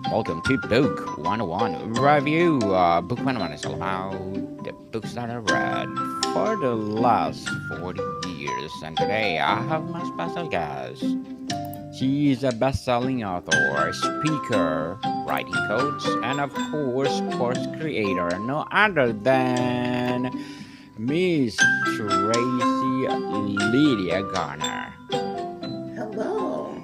Welcome to Book 101 Review. Book 101 is all about the books that I read for the last 40 years. And today I have my special guest. She is a best-selling author, speaker, writing coach, and of course creator, no other than Miss Tracy Lydia Garner. Hello.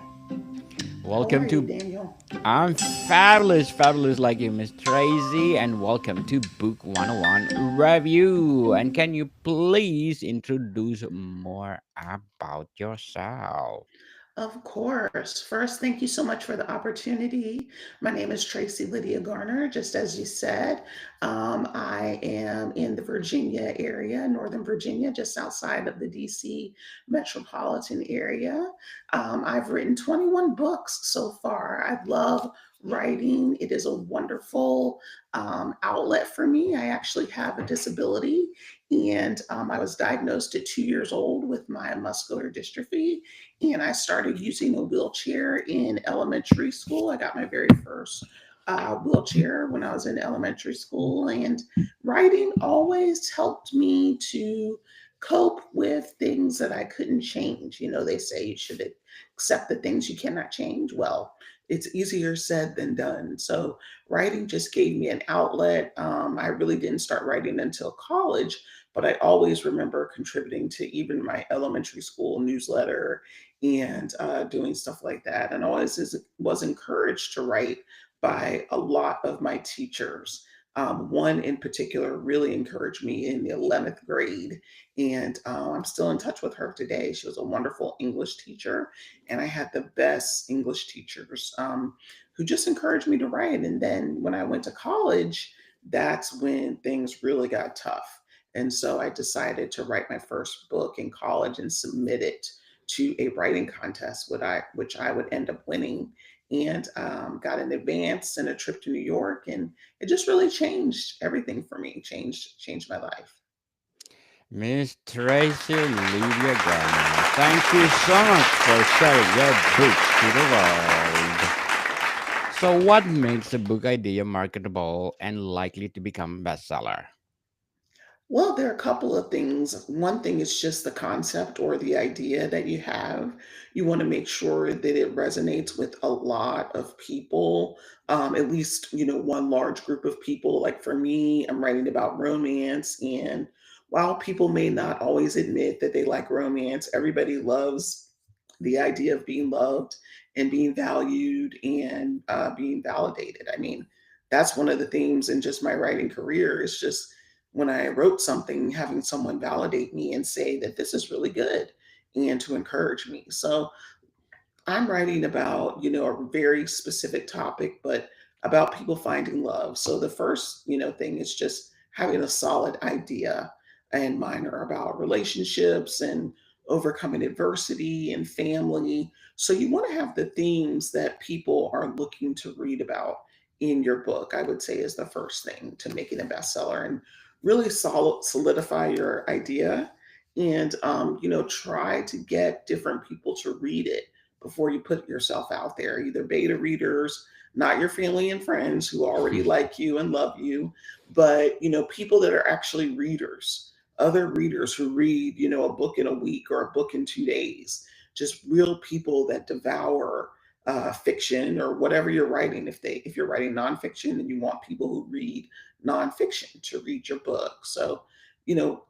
How Welcome are you, to Daniel? I'm fabulous like you, Miss Tracy, and welcome to Book 101 Review. And can you please introduce more about yourself? Of course. First, thank you so much for the opportunity. My name is Tracee Lydia Garner, just as you said. I am in the Virginia area, Northern Virginia, just outside of the DC metropolitan area. I've written 21 books so far. I love writing, it is a wonderful outlet for me. I actually have a disability, and I was diagnosed at 2 years old with my muscular dystrophy, and I started using a wheelchair in elementary school. I got my very first wheelchair when I was in elementary school, and writing always helped me to cope with things that I couldn't change. You know, they say you should accept the things you cannot change. Well, it's easier said than done. So, writing just gave me an outlet. I really didn't start writing until college, but I always remember contributing to even my elementary school newsletter and doing stuff like that. And always was encouraged to write by a lot of my teachers. One in particular really encouraged me in the 11th grade, and I'm still in touch with her today. She was a wonderful English teacher, and I had the best English teachers who just encouraged me to write. And then when I went to college, that's when things really got tough. And so I decided to write my first book in college and submit it to a writing contest, which I would end up winning, and got an advance and a trip to New York, and it just really changed everything for me. Changed my life. Miss Tracy Lydia Garner, thank you so much for sharing your books to the world. So, what makes a book idea marketable and likely to become a bestseller? Well, there are a couple of things. One thing is just the concept or the idea that you have. You want to make sure that it resonates with a lot of people, at least, one large group of people. Like for me, I'm writing about romance. And while people may not always admit that they like romance, everybody loves the idea of being loved and being valued and being validated. I mean, that's one of the themes in just my writing career is just when I wrote something, having someone validate me and say that this is really good and to encourage me. So I'm writing about, a very specific topic, but about people finding love. So the first, thing is just having a solid idea and mine are about relationships and overcoming adversity and family. So you want to have the themes that people are looking to read about in your book, I would say is the first thing to making a bestseller, and really solidify your idea, and try to get different people to read it before you put yourself out there, either beta readers, not your family and friends who already like you and love you, but people that are actually readers, other readers who read, a book in a week or a book in 2 days, just real people that devour fiction or whatever you're writing. If you're writing nonfiction, then you want people who read nonfiction to read your book. So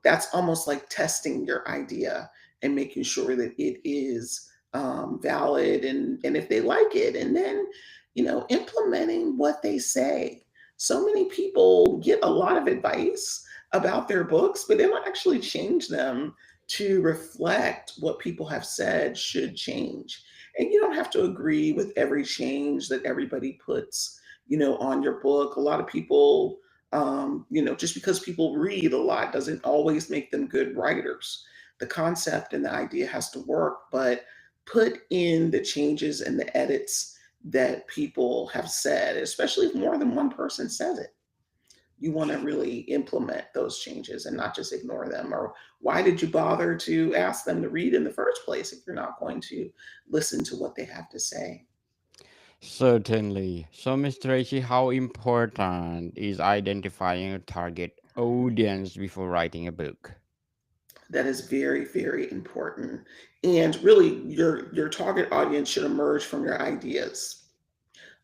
that's almost like testing your idea and making sure that it is valid, and if they like it, and then implementing what they say. So many people get a lot of advice about their books, but they don't actually change them to reflect what people have said should change. And you don't have to agree with every change that everybody puts on your book. A lot of people, just because people read a lot doesn't always make them good writers. The concept and the idea has to work, but put in the changes and the edits that people have said, especially if more than one person says it. You want to really implement those changes and not just ignore them. Or why did you bother to ask them to read in the first place if you're not going to listen to what they have to say? Certainly. So, Miss Tracy, how important is identifying a target audience before writing a book? That is very, very important. And really, your target audience should emerge from your ideas.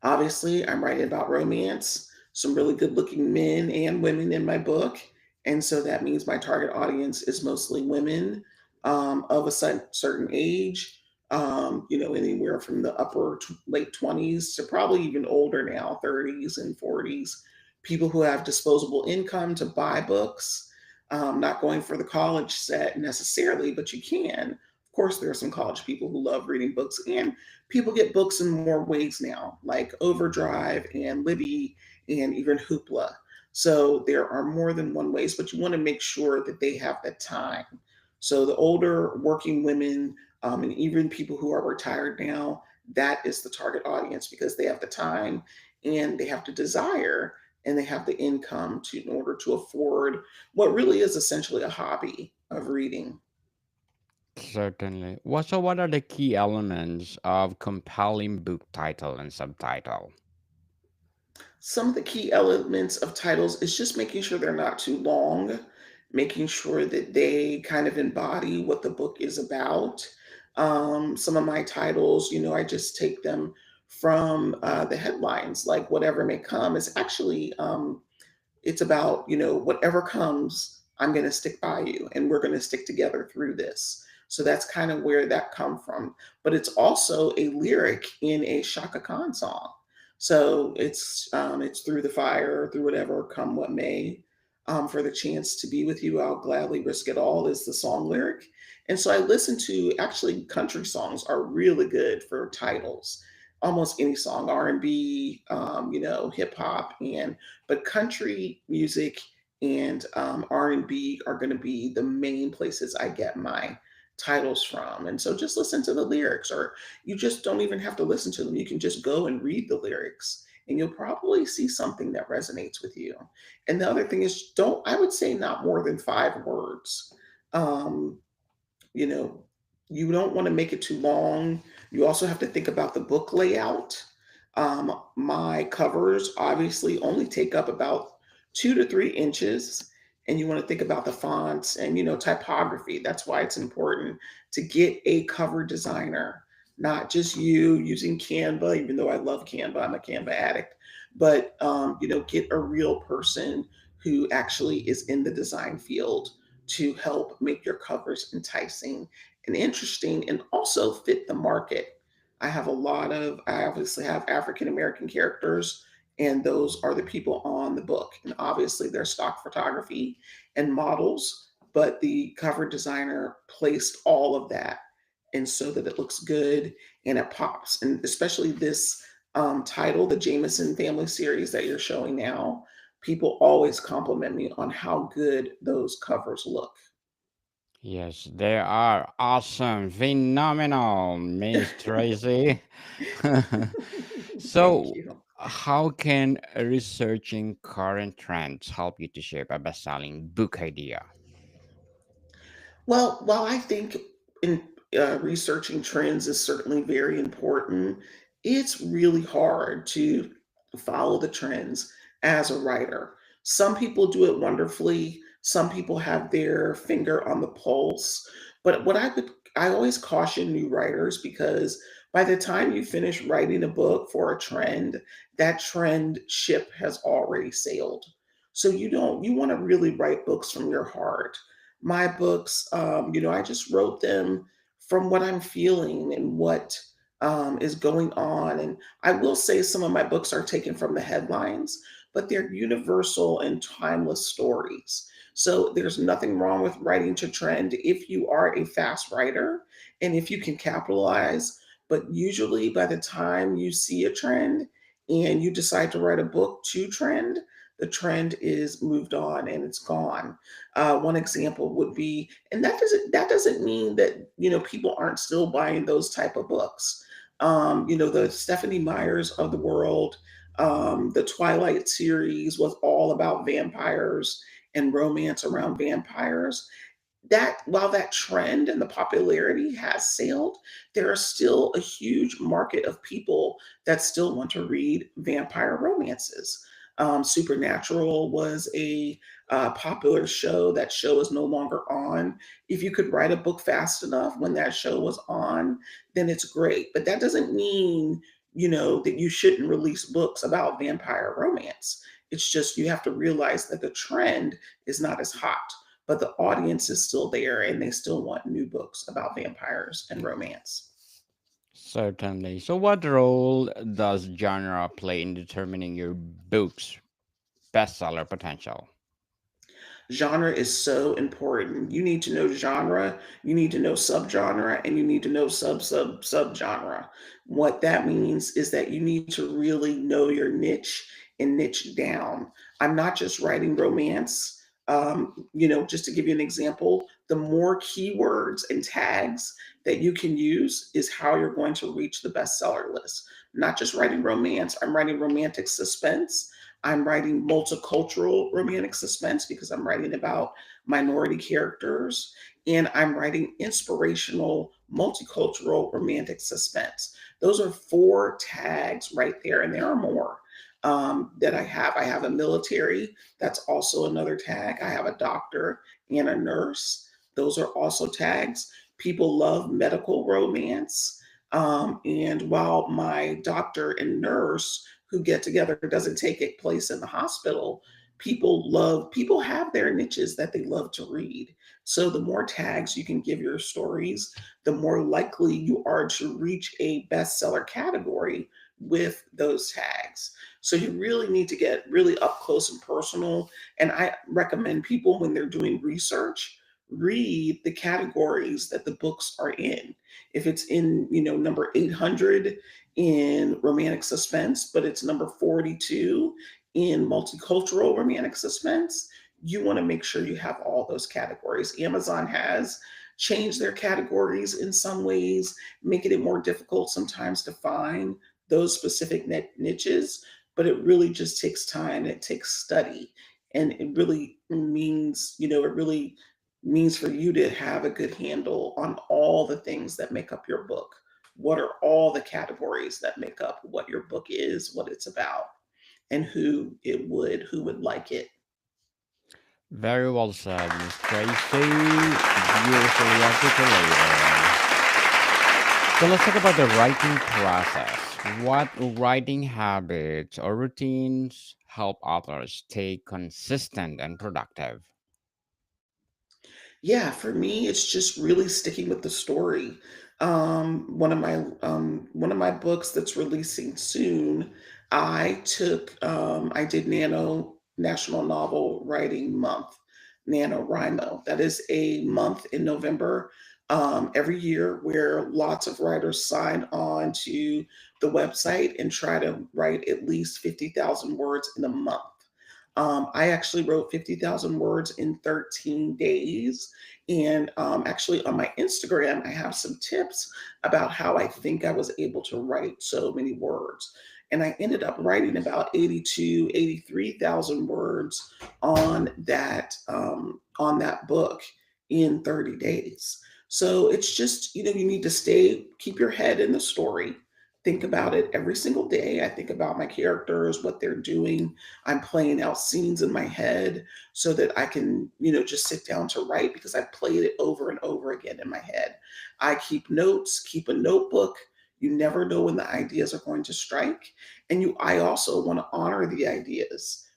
Obviously, I'm writing about romance, some really good looking men and women in my book. And so that means my target audience is mostly women of a certain age, anywhere from the late 20s to probably even older now, 30s and 40s. People who have disposable income to buy books, not going for the college set necessarily, but you can. Of course, there are some college people who love reading books, and people get books in more ways now, like Overdrive and Libby and even Hoopla. So there are more than one ways, but you want to make sure that they have the time. So the older working women, and even people who are retired now, that is the target audience because they have the time and they have the desire and they have the income to in order to afford what really is essentially a hobby of reading. Certainly. What are the key elements of compelling book title and subtitle? Some of the key elements of titles is just making sure they're not too long, making sure that they kind of embody what the book is about. Some of my titles, I just take them from the headlines, like Whatever May Come is actually it's about, whatever comes, I'm going to stick by you and we're going to stick together through this. So that's kind of where that come from. But it's also a lyric in a Shaka Khan song. So it's through the fire, through whatever come what may. For the chance to be with you, I'll gladly risk it all is the song lyric. And so I listen to actually country songs are really good for titles. Almost any song, R&B, hip hop, and but country music and R&B are going to be the main places I get my titles from. And so just listen to the lyrics, or you just don't even have to listen to them. You can just go and read the lyrics and you'll probably see something that resonates with you. And the other thing is, don't, I would say not more than 5 words. Um, you know, you don't want to make it too long. You also have to think about the book layout. My covers obviously only take up about 2 to 3 inches, and you want to think about the fonts and typography. That's why it's important to get a cover designer, not just you using Canva. Even though I love Canva, I'm a Canva addict, but get a real person who actually is in the design field to help make your covers enticing and interesting and also fit the market. I obviously have African American characters, and those are the people on the book. And obviously, they're stock photography and models, but the cover designer placed all of that and so that it looks good and it pops. And especially this title, the Jameson Family Series that you're showing now, people always compliment me on how good those covers look. Yes, they are awesome, phenomenal, Miss Tracy. Thank So, you. how can researching current trends help you to shape a best-selling book idea? Well, while I think in researching trends is certainly very important, it's really hard to follow the trends as a writer. Some people do it wonderfully. Some people have their finger on the pulse. But I always caution new writers because by the time you finish writing a book for a trend, that trend ship has already sailed. So you want to really write books from your heart. My books, I just wrote them from what I'm feeling and what is going on. And I will say some of my books are taken from the headlines, but they're universal and timeless stories. So there's nothing wrong with writing to trend if you are a fast writer and if you can capitalize. But usually, by the time you see a trend and you decide to write a book to trend, the trend is moved on and it's gone. One example would be, and that doesn't mean that people aren't still buying those type of books. The Stephanie Meyers of the world, the Twilight series was all about vampires and romance around vampires. that while that trend and the popularity has sailed, there are still a huge market of people that still want to read vampire romances. Supernatural was a popular show. That show is no longer on. If you could write a book fast enough when that show was on, then it's great. But that doesn't mean, that you shouldn't release books about vampire romance. It's just you have to realize that the trend is not as hot, but the audience is still there and they still want new books about vampires and romance. Certainly. So, what role does genre play in determining your book's bestseller potential? Genre is so important. You need to know genre, you need to know subgenre, and you need to know subgenre. What that means is that you need to really know your niche and niche down. I'm not just writing romance. Just to give you an example, the more keywords and tags that you can use is how you're going to reach the bestseller list. I'm not just writing romance, I'm writing romantic suspense. I'm writing multicultural romantic suspense because I'm writing about minority characters, and I'm writing inspirational multicultural romantic suspense. Those are four tags right there, and there are more that I have. I have a military, that's also another tag. I have a doctor and a nurse, those are also tags. People love medical romance. And while my doctor and nurse who get together doesn't take it place in the hospital, people have their niches that they love to read. So the more tags you can give your stories, the more likely you are to reach a bestseller category with those tags. So you really need to get really up close and personal. And I recommend people, when they're doing research, read the categories that the books are in. If it's in, number 800 in romantic suspense, but it's number 42 in multicultural romantic suspense, you want to make sure you have all those categories. Amazon has changed their categories in some ways, making it more difficult sometimes to find those specific niches, but it really just takes time, it takes study, and it really means for you to have a good handle on all the things that make up your book. What are all the categories that make up what your book is, what it's about, and who would like it. Very well said, Miss Tracy. Beautifully articulated. So let's talk about the writing process. What writing habits or routines help authors stay consistent and productive? Yeah, for me, it's just really sticking with the story. One of my books that's releasing soon, I did National Novel Writing Month, NaNoWriMo. That is a month in November every year where lots of writers sign on to the website and try to write at least 50,000 words in a month. I actually wrote 50,000 words in 13 days. And actually, on my Instagram, I have some tips about how I think I was able to write so many words. And I ended up writing about 82, 83,000 words on that book in 30 days. So it's just, you need to keep your head in the story. Think about it every single day. I think about my characters, what they're doing. I'm playing out scenes in my head so that I can, just sit down to write because I played it over and over again in my head. I keep notes, keep a notebook. You never know when the ideas are going to strike. I also want to honor the ideas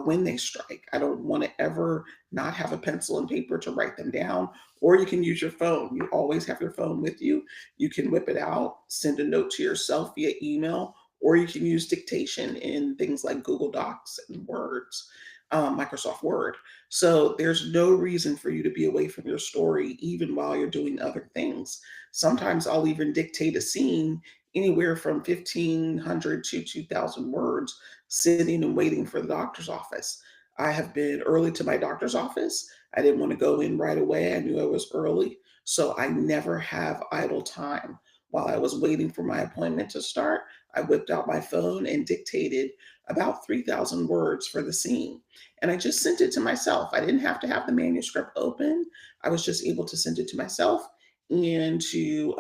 when they strike. I don't want to ever not have a pencil and paper to write them down. Or you can use your phone. You always have your phone with you. You can whip it out, send a note to yourself via email, or you can use dictation in things like Google Docs and Microsoft Word. So there's no reason for you to be away from your story, even while you're doing other things. Sometimes I'll even dictate a scene anywhere from 1,500 to 2,000 words, sitting and waiting for the doctor's office. I have been early to my doctor's office. I didn't want to go in right away. I knew I was early. So I never have idle time. while I was waiting for my appointment to start, I whipped out my phone and dictated about 3,000 words for the scene. And I just sent it to myself. I didn't have to have the manuscript open. I was just able to send it to myself and to,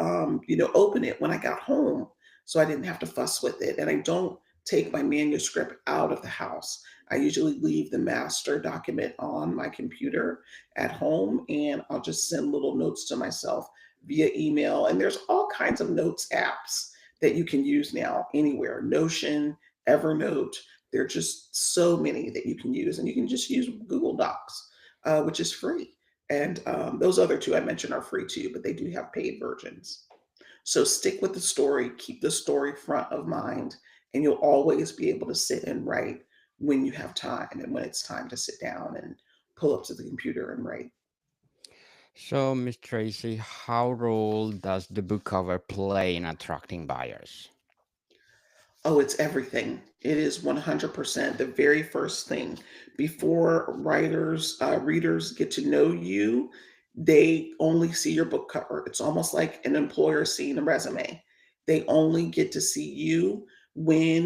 open it when I got home. So I didn't have to fuss with it. And I don't take my manuscript out of the house. I usually leave the master document on my computer at home, and I'll just send little notes to myself via email. And there's all kinds of notes apps that you can use now anywhere: Notion, Evernote. There are just so many that you can use, and you can just use Google Docs, which is free. And those other two I mentioned are free too, but they do have paid versions. So stick with the story, keep the story front of mind, and you'll always be able to sit and write when you have time and when it's time to sit down and pull up to the computer and write. So, Miss Tracy, how role does the book cover play in attracting buyers? Oh, it's everything. It is 100% the very first thing. Before readers get to know you, they only see your book cover. It's almost like an employer seeing a resume. They only get to see you when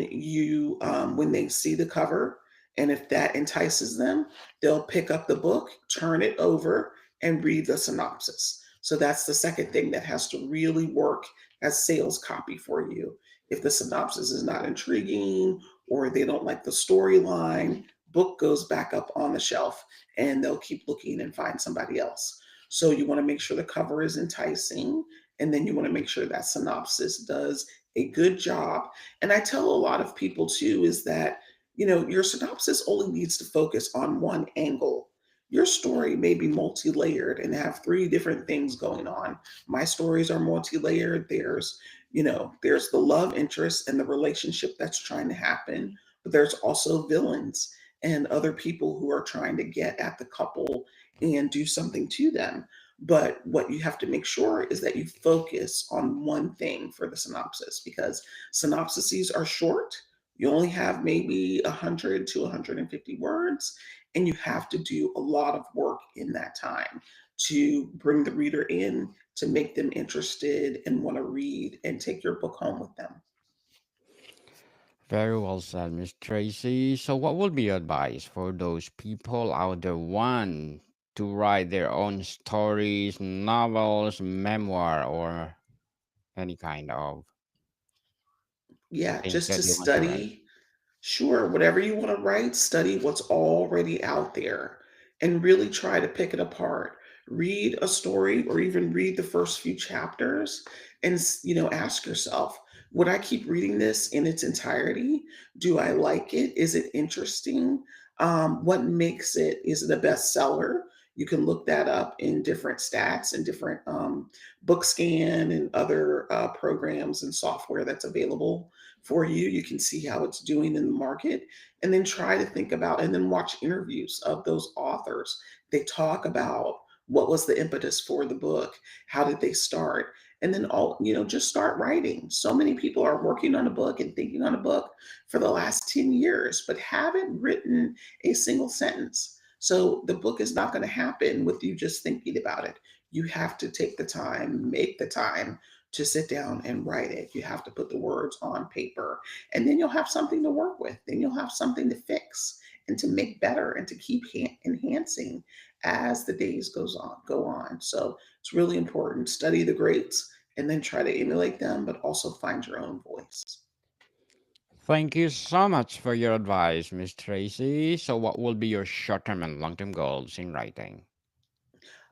they see the cover, and if that entices them, they'll pick up the book, turn it over, and read the synopsis. So that's the second thing that has to really work as sales copy for you. If the synopsis is not intriguing or they don't like the storyline, book goes back up on the shelf and they'll keep looking and find somebody else. So you want to make sure the cover is enticing, and then you want to make sure that synopsis does a good job. And I tell a lot of people too is that, your synopsis only needs to focus on one angle. Your story may be multi-layered and have three different things going on. My stories are multi-layered. There's the love interest and the relationship that's trying to happen, but there's also villains and other people who are trying to get at the couple and do something to them. But what you have to make sure is that you focus on one thing for the synopsis, because synopsises are short. You only have maybe 100 to 150 words, and you have to do a lot of work in that time to bring the reader in, to make them interested and want to read and take your book home with them. Very well said, Miss Tracy. So, what would be your advice for those people out there want to write their own stories, novels, memoir, or any kind of Yeah, things just to that they want to write? study. Sure, whatever you want to write, study what's already out there and really try to pick it apart. Read a story or even read the first few chapters and ask yourself, would I keep reading this in its entirety? Do I like it? Is it interesting? What makes it? Is it a bestseller? You can look that up in different stats and different book scan and other programs and software that's available for you. You can see how it's doing in the market, and then try to think about and then watch interviews of those authors. They talk about what was the impetus for the book, how did they start, and then just start writing. So many people are working on a book and thinking on a book for the last 10 years, but haven't written a single sentence. So the book is not going to happen with you just thinking about it. You have to take the time, make the time to sit down and write it. You have to put the words on paper, and then you'll have something to work with. Then you'll have something to fix and to make better and to keep enhancing as the days go on. So it's really important. Study the greats and then try to emulate them, but also find your own voice. Thank you so much for your advice, Miss Tracy. So, what will be your short term and long term goals in writing?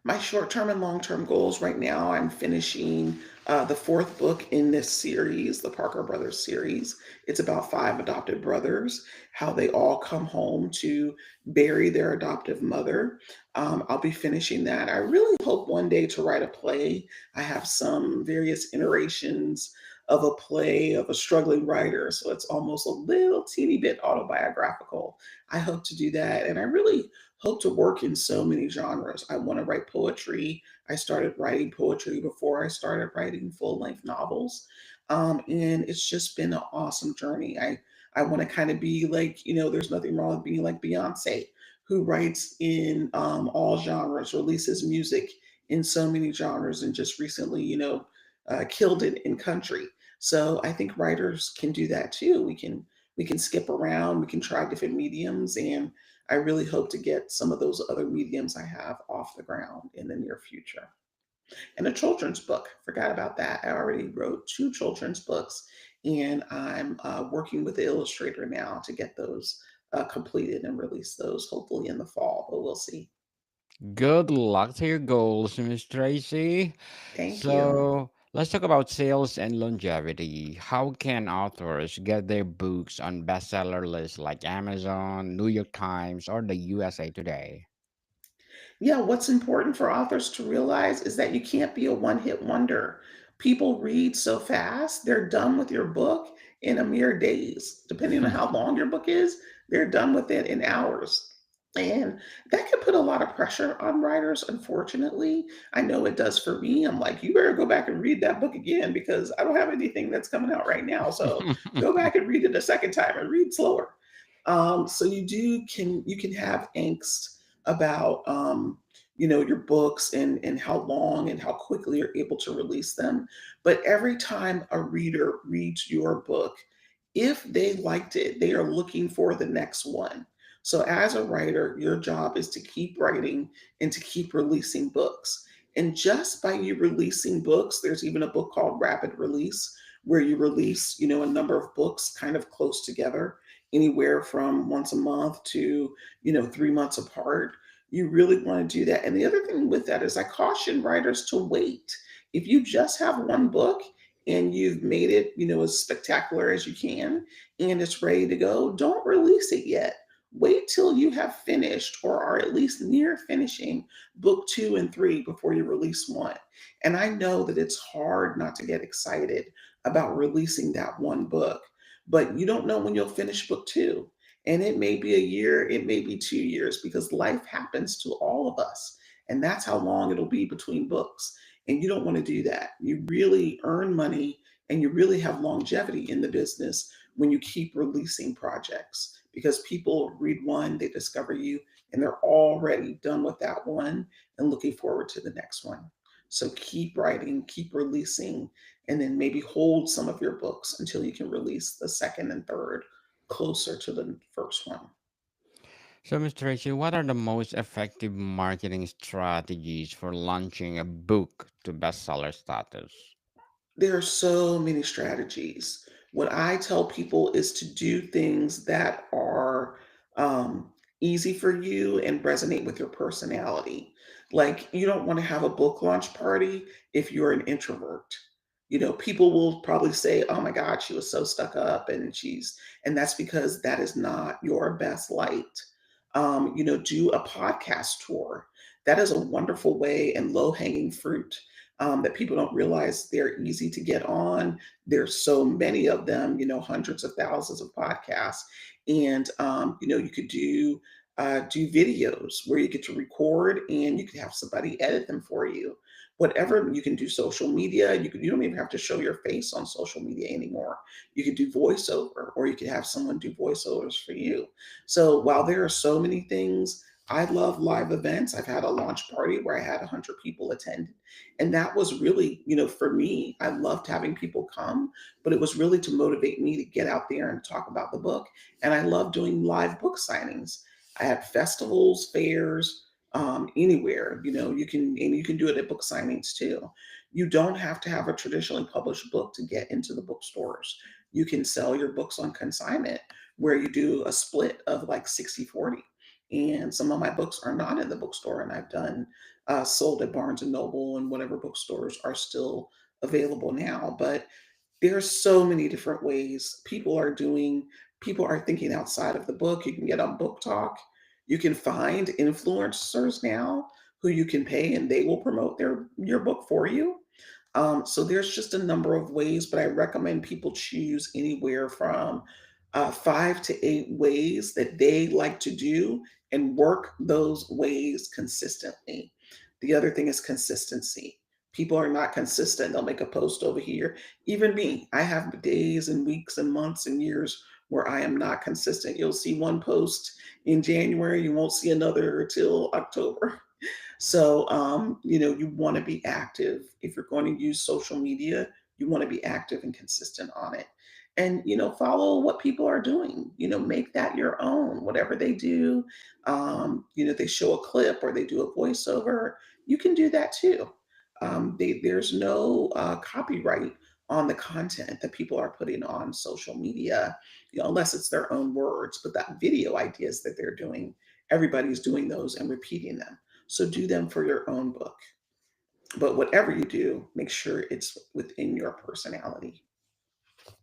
My short term and long term goals right now, I'm finishing the fourth book in this series, the Parker Brothers series. It's about five adopted brothers, how they all come home to bury their adoptive mother. I'll be finishing that. I really hope one day to write a play. I have some various iterations of a play of a struggling writer, so it's almost a little teeny bit autobiographical. I hope to do that, and I really hope to work in so many genres. I want to write poetry. I started writing poetry before I started writing full length novels. And it's just been an awesome journey. I want to kind of be like, there's nothing wrong with being like Beyonce, who writes in all genres, releases music in so many genres, and just recently, killed it in country. So I think writers can do that too. We can skip around, we can try different mediums, and I really hope to get some of those other mediums I have off the ground in the near future. And a children's book, forgot about that. I already wrote two children's books, and I'm working with the illustrator now to get those completed and release those hopefully in the fall, but we'll see. Good luck to your goals, Miss Tracy. Thank you. So let's talk about sales and longevity. How can authors get their books on bestseller lists like Amazon, New York Times, or the USA Today? Yeah, what's important for authors to realize is that you can't be a one hit wonder. People read so fast, they're done with your book in a mere days. Depending on how long your book is, they're done with it in hours. And that can put a lot of pressure on writers, unfortunately. I know it does for me. I'm like, you better go back and read that book again because I don't have anything that's coming out right now. So go back and read it a second time and read slower. So you can have angst about your books and how long and how quickly you're able to release them. But every time a reader reads your book, if they liked it, they are looking for the next one. So as a writer, your job is to keep writing and to keep releasing books. And just by you releasing books, there's even a book called Rapid Release where you release, a number of books kind of close together, anywhere from once a month to, 3 months apart. You really want to do that. And the other thing with that is I caution writers to wait. If you just have one book and you've made it, as spectacular as you can and it's ready to go, don't release it yet. Wait till you have finished or are at least near finishing book two and three before you release one. And I know that it's hard not to get excited about releasing that one book, but you don't know when you'll finish book two. And it may be a year, it may be 2 years, because life happens to all of us. And that's how long it'll be between books. And you don't want to do that. You really earn money and you really have longevity in the business when you keep releasing projects because people read one, they discover you, and they're already done with that one and looking forward to the next one. So keep writing, keep releasing, and then maybe hold some of your books until you can release the second and third closer to the first one. So, Miss Tracy, what are the most effective marketing strategies for launching a book to bestseller status? There are so many strategies. What I tell people is to do things that are easy for you and resonate with your personality. Like, you don't want to have a book launch party if you're an introvert. People will probably say, oh my God, she was so stuck up, and that's because that is not your best light. Do a podcast tour. That is a wonderful way and low hanging fruit that people don't realize they're easy to get on. There's so many of them, hundreds of thousands of podcasts, and you could do videos where you get to record and you could have somebody edit them for you. Whatever you can do, social media. You don't even have to show your face on social media anymore. You could do voiceover, or you could have someone do voiceovers for you. So while there are so many things, I love live events. I've had a launch party where I had 100 people attend, and that was really, for me, I loved having people come, but it was really to motivate me to get out there and talk about the book. And I love doing live book signings. I had festivals, fairs, anywhere, you can do it at book signings too. You don't have to have a traditionally published book to get into the bookstores. You can sell your books on consignment where you do a split of like 60-40. And some of my books are not in the bookstore, and I've done sold at Barnes and Noble and whatever bookstores are still available now. But there's so many different ways people are thinking outside of the book. You can get on Book Talk. You can find influencers now who you can pay and they will promote your book for you. So there's just a number of ways, but I recommend people choose anywhere from 5 to 8 ways that they like to do and work those ways consistently. The other thing is consistency. People are not consistent. They'll make a post over here. Even me, I have days and weeks and months and years where I am not consistent. You'll see one post in January, you won't see another till October. So, you want to be active. If you're going to use social media, you want to be active and consistent on it. And, follow what people are doing, make that your own. Whatever they do, they show a clip or they do a voiceover, you can do that too. There's no copyright on the content that people are putting on social media, unless it's their own words. But that video ideas that they're doing, everybody's doing those and repeating them. So do them for your own book. But whatever you do, make sure it's within your personality.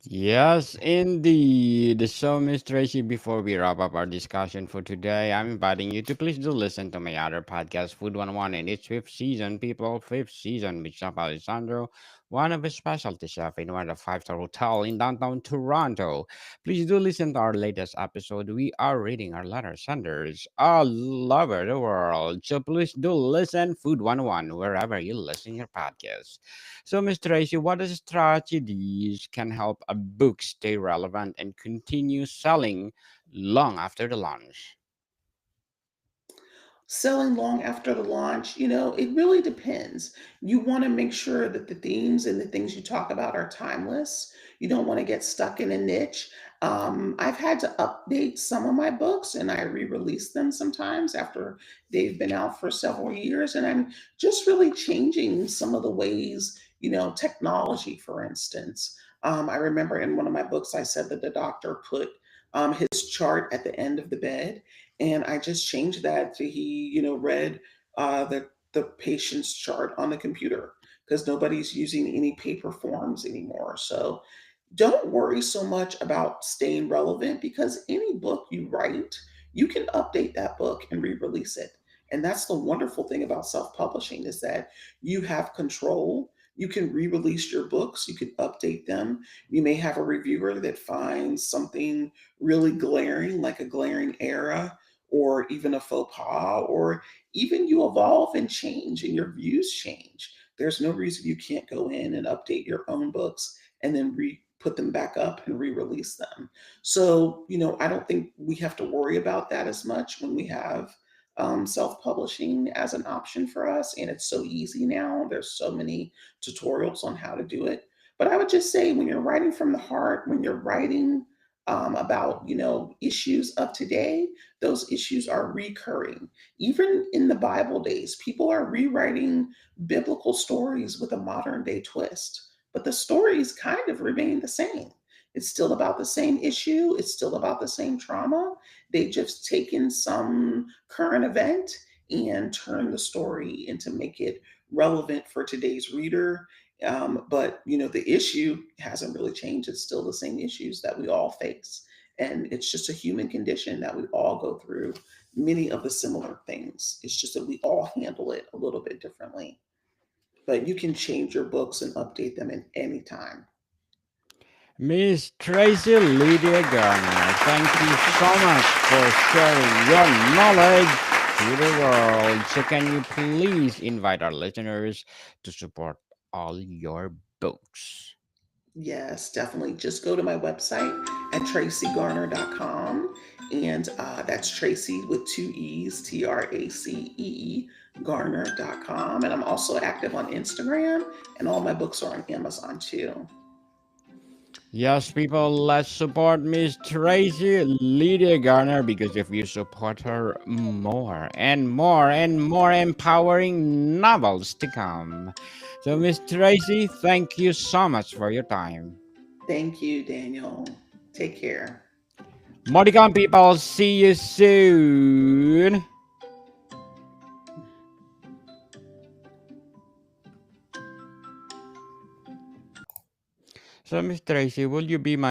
Yes, indeed. So, Miss Tracy, before we wrap up our discussion for today, I'm inviting you to please do listen to my other podcast, Food 101, in its fifth season, people, fifth season with Chef Alessandro, one of a specialty chef in one of the five-star hotel in downtown Toronto. Please do listen to our latest episode. We are reading our letter senders all over the world. So please do listen, Food 101, wherever you listen your podcast. So, Mr. Tracy, what are strategies can help a book stay relevant and continue selling long after the launch? Selling long after the launch, it really depends. You want to make sure that the themes and the things you talk about are timeless. You don't want to get stuck in a niche. I've had to update some of my books and I re release them sometimes after they've been out for several years. And I'm just really changing some of the ways, technology, for instance. I remember in one of my books, I said that the doctor put his chart at the end of the bed, and I just changed that to he, read the patient's chart on the computer because nobody's using any paper forms anymore. So don't worry so much about staying relevant because any book you write, you can update that book and re-release it. And that's the wonderful thing about self-publishing is that you have control. You can re-release your books, you can update them. You may have a reviewer that finds something really glaring, like a glaring error, or even a faux pas, or even you evolve and change and your views change. There's no reason you can't go in and update your own books and then put them back up and re-release them. So, I don't think we have to worry about that as much when we have self-publishing as an option for us. And it's so easy now. There's so many tutorials on how to do it. But I would just say when you're writing from the heart, when you're writing about issues of today, those issues are recurring. Even in the Bible days, people are rewriting biblical stories with a modern day twist, but the stories kind of remain the same. It's still about the same issue, it's still about the same trauma. They've just taken some current event and turned the story into make it relevant for today's reader. But the issue hasn't really changed. It's still the same issues that we all face, and it's just a human condition that we all go through many of the similar things. It's just that we all handle it a little bit differently. But you can change your books and update them in any time. Miss Tracy Lydia Garner, thank you so much for sharing your knowledge to the world. So, can you please invite our listeners to support all your books? Yes, definitely. Just go to my website at traceegarner.com. And that's Tracy with two E's, Tracee, Garner.com. And I'm also active on Instagram, and all my books are on Amazon too. Yes, people, let's support Miss Tracy Lydia Garner because if you support her, more and more and more empowering novels to come. So, Miss Tracy, thank you so much for your time. Thank you, Daniel. Take care. More to come, people. See you soon. So, Miss Tracy, will you be my